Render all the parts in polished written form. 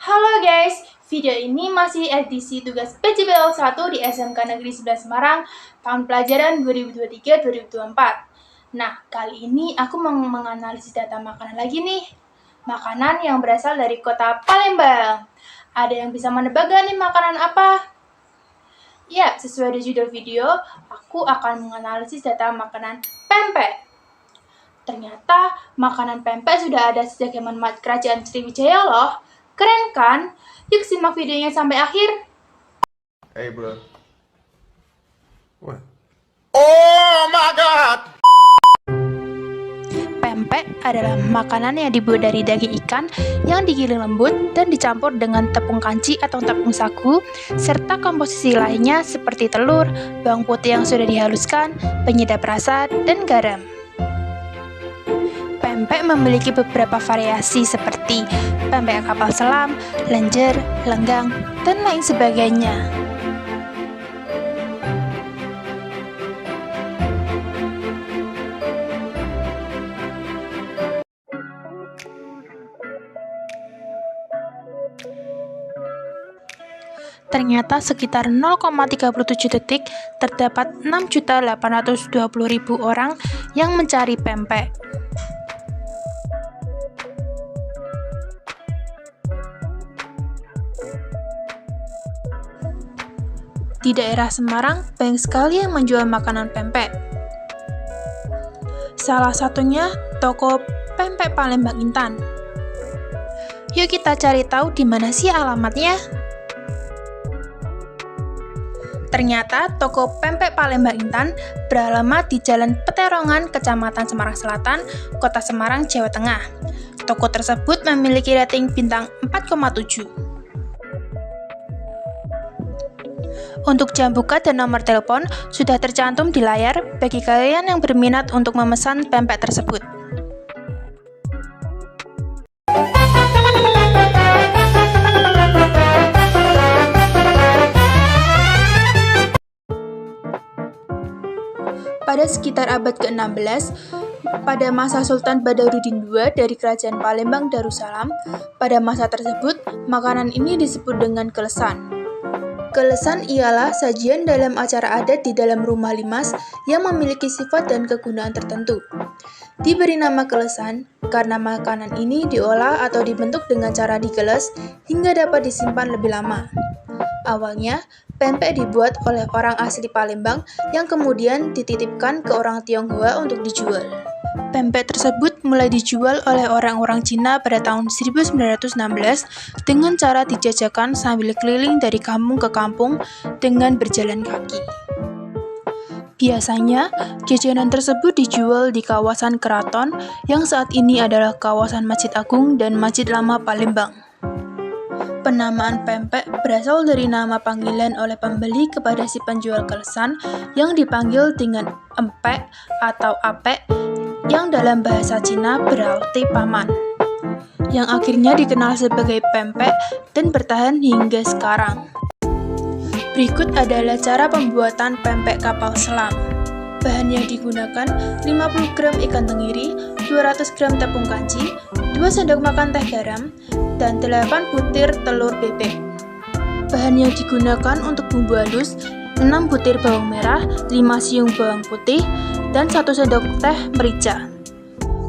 Halo guys, video ini masih edisi tugas PJBL 1 di SMK Negeri 11 Semarang tahun pelajaran 2023-2024. Nah, kali ini aku mau menganalisis data makanan lagi nih. Makanan yang berasal dari kota Palembang. Ada yang bisa menebak gak nih makanan apa? Ya, sesuai di judul video, aku akan menganalisis data makanan pempek. Ternyata makanan pempek sudah ada sejak zaman Kerajaan Sriwijaya loh. Keren kan? Yuk simak videonya sampai akhir. Hey bro. What? Oh my god! Pempek adalah makanan yang dibuat dari daging ikan yang digiling lembut dan dicampur dengan tepung kanci atau tepung sagu, serta komposisi lainnya seperti telur, bawang putih yang sudah dihaluskan, penyedap rasa, dan garam. Pempek memiliki beberapa variasi seperti pempek kapal selam, lenjer, lenggang, dan lain sebagainya. Ternyata sekitar 0,37 detik terdapat 6.820.000 orang yang mencari pempek. Di daerah Semarang, banyak sekali yang menjual makanan pempek. Salah satunya toko Pempek Palembang Intan. Yuk kita cari tahu di mana sih alamatnya. Ternyata toko Pempek Palembang Intan beralamat di Jalan Peterongan, Kecamatan Semarang Selatan, Kota Semarang, Jawa Tengah. Toko tersebut memiliki rating bintang 4,7. Untuk jam buka dan nomor telepon sudah tercantum di layar bagi kalian yang berminat untuk memesan pempek tersebut. Pada sekitar abad ke-16, pada masa Sultan Badarudin II dari Kerajaan Palembang Darussalam, pada masa tersebut makanan ini disebut dengan kelesan. Kelesan ialah sajian dalam acara adat di dalam rumah limas yang memiliki sifat dan kegunaan tertentu. Diberi nama kelesan karena makanan ini diolah atau dibentuk dengan cara digeles hingga dapat disimpan lebih lama. Awalnya, pempek dibuat oleh orang asli Palembang yang kemudian dititipkan ke orang Tionghoa untuk dijual. Pempek tersebut mulai dijual oleh orang-orang Cina pada tahun 1916 dengan cara dijajakan sambil keliling dari kampung ke kampung dengan berjalan kaki. Biasanya, jajanan tersebut dijual di kawasan keraton yang saat ini adalah kawasan Masjid Agung dan Masjid Lama Palembang. Penamaan pempek berasal dari nama panggilan oleh pembeli kepada si penjual kelesan yang dipanggil dengan empek atau apek yang dalam bahasa Cina berarti paman, yang akhirnya dikenal sebagai pempek dan bertahan hingga sekarang. Berikut adalah cara pembuatan pempek kapal selam. Bahan yang digunakan 50 gram ikan tenggiri, 200 gram tepung kanci, 2 sendok makan teh garam, dan 8 butir telur bebek. Bahan yang digunakan untuk bumbu halus 6 butir bawang merah, 5 siung bawang putih, dan 1 sendok teh merica.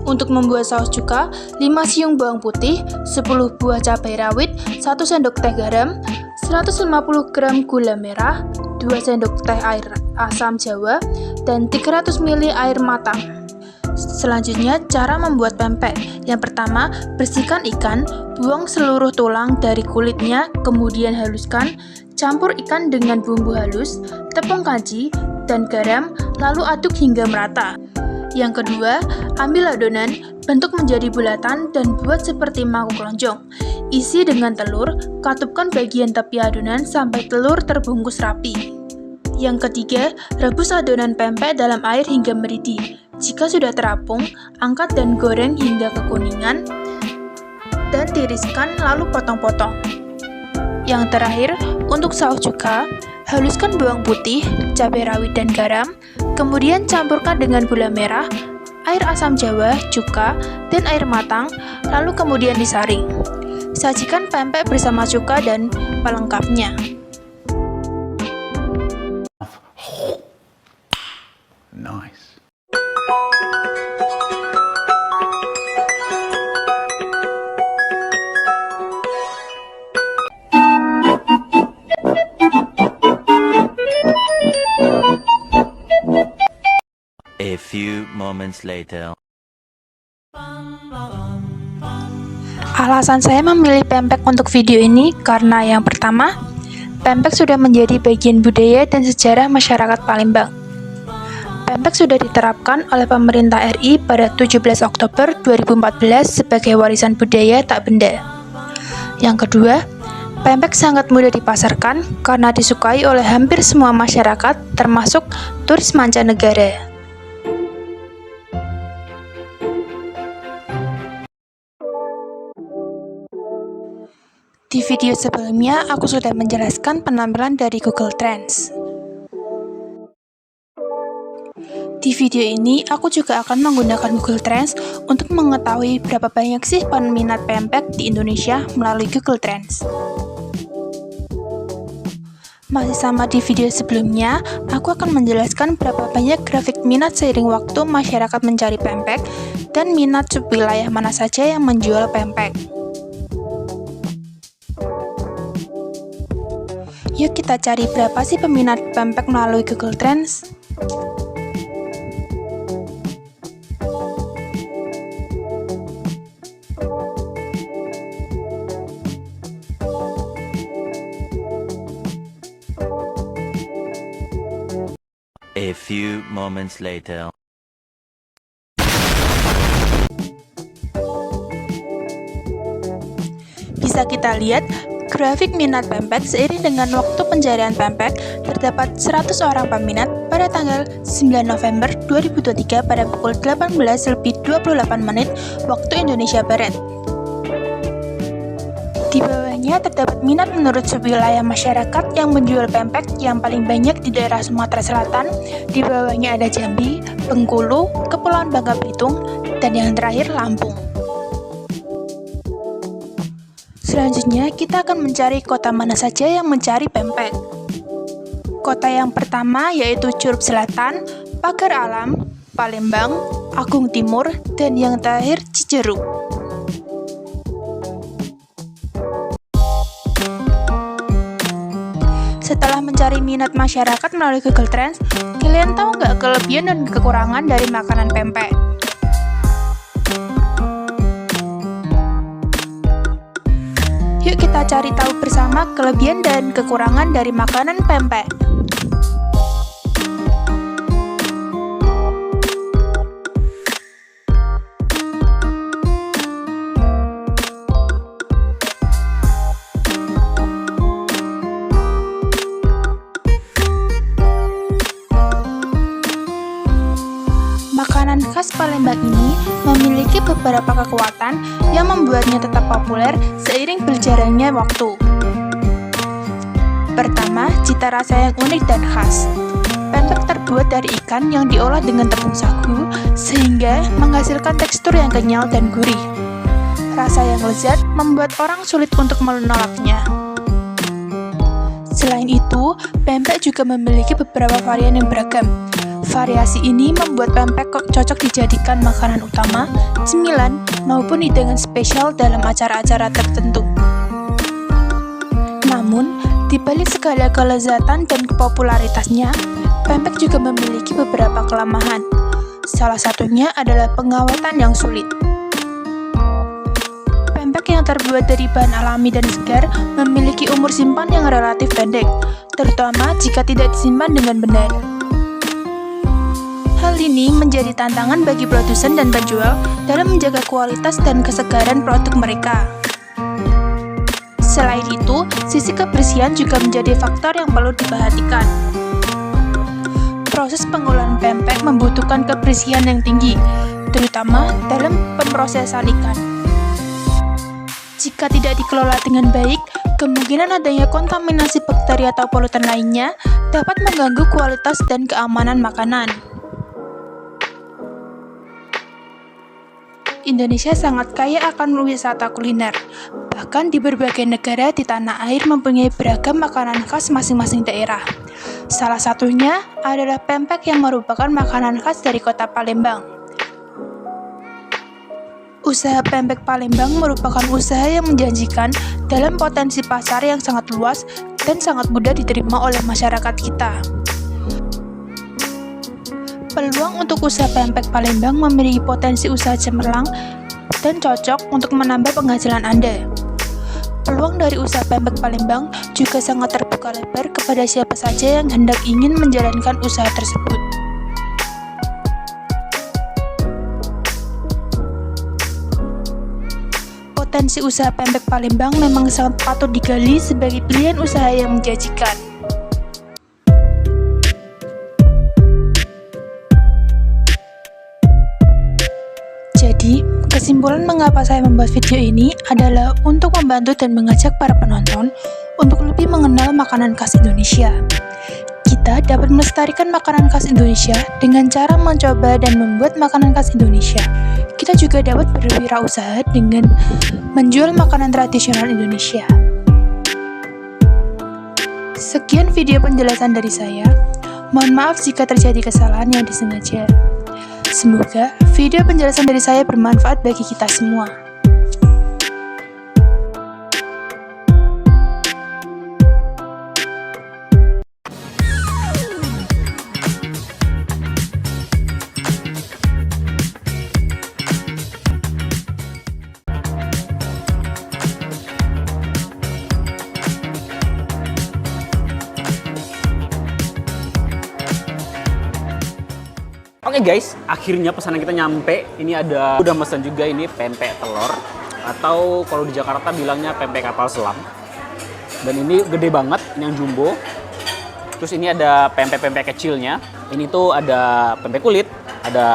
Untuk membuat saus cuka, 5 siung bawang putih, 10 buah cabai rawit, 1 sendok teh garam, 150 gram gula merah, 2 sendok teh air asam jawa, dan 300 ml air matang. Selanjutnya, cara membuat pempek. Yang pertama, bersihkan ikan, buang seluruh tulang dari kulitnya, kemudian haluskan, campur ikan dengan bumbu halus, tepung kanci, dan garam, lalu aduk hingga merata. Yang kedua, ambil adonan, Bentuk menjadi bulatan dan buat seperti mangkuk lonjong. Isi dengan telur, katupkan bagian tepi adonan sampai telur terbungkus rapi. Yang ketiga, rebus adonan pempek dalam air hingga mendidih. Jika sudah terapung, angkat dan goreng hingga kekuningan dan tiriskan lalu potong-potong. Yang terakhir, untuk saus cuka, haluskan bawang putih, cabai rawit dan garam, kemudian campurkan dengan gula merah, air asam jawa, cuka, dan air matang, lalu kemudian disaring. Sajikan pempek bersama cuka dan pelengkapnya. Nice. A few moments later. Alasan saya memilih pempek untuk video ini karena yang pertama, pempek sudah menjadi bagian budaya dan sejarah masyarakat Palembang. Pempek sudah diterapkan oleh pemerintah RI pada 17 Oktober 2014 sebagai warisan budaya tak benda. Yang kedua, pempek sangat mudah dipasarkan karena disukai oleh hampir semua masyarakat termasuk turis mancanegara. Di video sebelumnya, aku sudah menjelaskan penampilan dari Google Trends. Di video ini, aku juga akan menggunakan Google Trends untuk mengetahui berapa banyak sih peminat pempek di Indonesia melalui Google Trends. Masih sama di video sebelumnya, aku akan menjelaskan berapa banyak grafik minat seiring waktu masyarakat mencari pempek dan minat subwilayah mana saja yang menjual pempek. Yuk kita cari berapa sih peminat pempek melalui Google Trends. A few moments later. Bisa kita lihat, grafik minat pempek seiring dengan waktu pencarian pempek, terdapat 100 orang peminat pada tanggal 9 November 2023 pada pukul 18:28 waktu Indonesia Barat. Di bawahnya terdapat minat menurut subwilayah masyarakat yang menjual pempek yang paling banyak di daerah Sumatera Selatan. Di bawahnya ada Jambi, Bengkulu, Kepulauan Bangka Belitung, dan yang terakhir Lampung. Selanjutnya, kita akan mencari kota mana saja yang mencari pempek. Kota yang pertama yaitu Curup Selatan, Pagar Alam, Palembang, Agung Timur, dan yang terakhir Cijeruk. Setelah mencari minat masyarakat melalui Google Trends, kalian tahu nggak kelebihan dan kekurangan dari makanan pempek? Yuk kita cari tahu bersama kelebihan dan kekurangan dari makanan pempek. Makanan khas Palembang ini memiliki beberapa kekuatan yang membuatnya tetap populer seiring berjalannya waktu. Pertama, cita rasa yang unik dan khas. Pempek terbuat dari ikan yang diolah dengan tepung sagu sehingga menghasilkan tekstur yang kenyal dan gurih. Rasa yang lezat membuat orang sulit untuk menolaknya. Selain itu, pempek juga memiliki beberapa varian yang beragam. Variasi ini membuat pempek cocok dijadikan makanan utama, cemilan, maupun hidangan spesial dalam acara-acara tertentu. Namun, di balik segala kelezatan dan popularitasnya, pempek juga memiliki beberapa kelemahan. Salah satunya adalah pengawatan yang sulit. Pempek yang terbuat dari bahan alami dan segar memiliki umur simpan yang relatif pendek, terutama jika tidak disimpan dengan benar. Hal Hal ini menjadi tantangan bagi produsen dan penjual dalam menjaga kualitas dan kesegaran produk mereka. Selain itu, sisi kebersihan juga menjadi faktor yang perlu diperhatikan. Proses pengolahan pempek membutuhkan kebersihan yang tinggi, terutama dalam pemrosesan ikan. Jika tidak dikelola dengan baik, kemungkinan adanya kontaminasi bakteri atau polutan lainnya dapat mengganggu kualitas dan keamanan makanan. Indonesia sangat kaya akan wisata kuliner. Bahkan di berbagai negara di tanah air mempunyai beragam makanan khas masing-masing daerah. Salah satunya adalah pempek yang merupakan makanan khas dari kota Palembang. Usaha pempek Palembang merupakan usaha yang menjanjikan dalam potensi pasar yang sangat luas dan sangat mudah diterima oleh masyarakat kita. Peluang untuk usaha pempek Palembang memiliki potensi usaha cemerlang dan cocok untuk menambah penghasilan Anda. Peluang dari usaha pempek Palembang juga sangat terbuka lebar kepada siapa saja yang hendak ingin menjalankan usaha tersebut. Potensi usaha pempek Palembang memang sangat patut digali sebagai pilihan usaha yang menjanjikan. Jadi, kesimpulan mengapa saya membuat video ini adalah untuk membantu dan mengajak para penonton untuk lebih mengenal makanan khas Indonesia. Kita dapat melestarikan makanan khas Indonesia dengan cara mencoba dan membuat makanan khas Indonesia. Kita juga dapat berwirausaha dengan menjual makanan tradisional Indonesia. Sekian video penjelasan dari saya. Mohon maaf jika terjadi kesalahan yang disengaja. Semoga video penjelasan dari saya bermanfaat bagi kita semua. Oke guys, akhirnya pesanan kita nyampe. Ini udah mesen juga ini pempek telur, atau kalau di Jakarta bilangnya pempek kapal selam. Dan ini gede banget, ini yang jumbo. Terus ini ada pempek-pempek kecilnya. Ini tuh ada pempek kulit, ada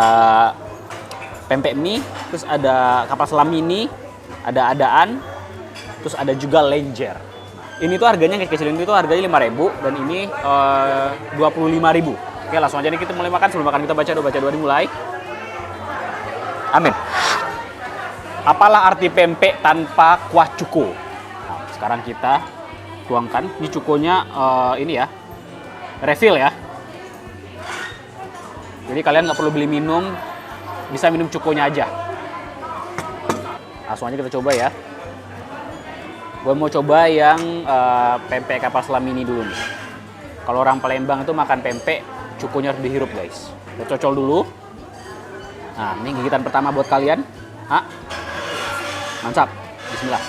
pempek mie, terus ada kapal selam mini, ada adaan, terus ada juga lenjer. Ini tuh harganya kayak kecil ini tuh harganya 5.000 dan ini 25.000. Oke, langsung aja nih kita mulai makan. Sebelum makan kita baca doa dimulai. Amin. Apalah arti pempek tanpa kuah cuko? Nah, sekarang kita tuangkan. Ini cukonya ini ya, refill ya. Jadi kalian nggak perlu beli minum, bisa minum cukonya aja. Langsung aja kita coba ya. Gue mau coba yang pempek kapal selam ini dulu nih. Kalau orang Palembang itu makan pempek, cukunya harus dihirup guys. Kita cocol dulu. Nah, ini gigitan pertama buat kalian. Mantap. Bismillah.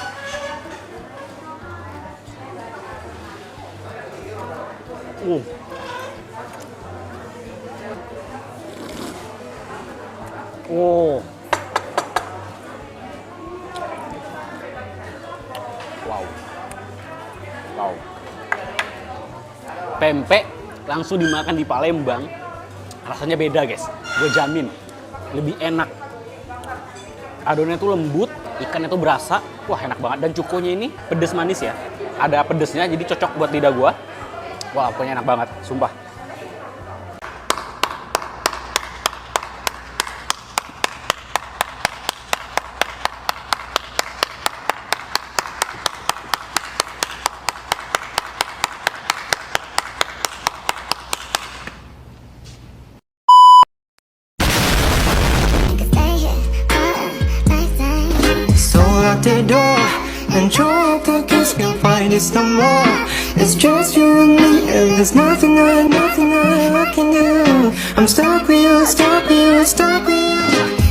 Wow. Pempek langsung dimakan di Palembang, rasanya beda guys. Gue jamin, lebih enak. Adonannya tuh lembut, ikannya tuh berasa. Wah, enak banget. Dan cukonya ini pedes manis ya. Ada pedesnya, jadi cocok buat lidah gue. Wah, pokoknya enak banget, sumpah. Out the door and your pockets can't find it no more. It's just you and me, and there's nothing I can do. I'm stuck with you, stuck with you, stuck with you.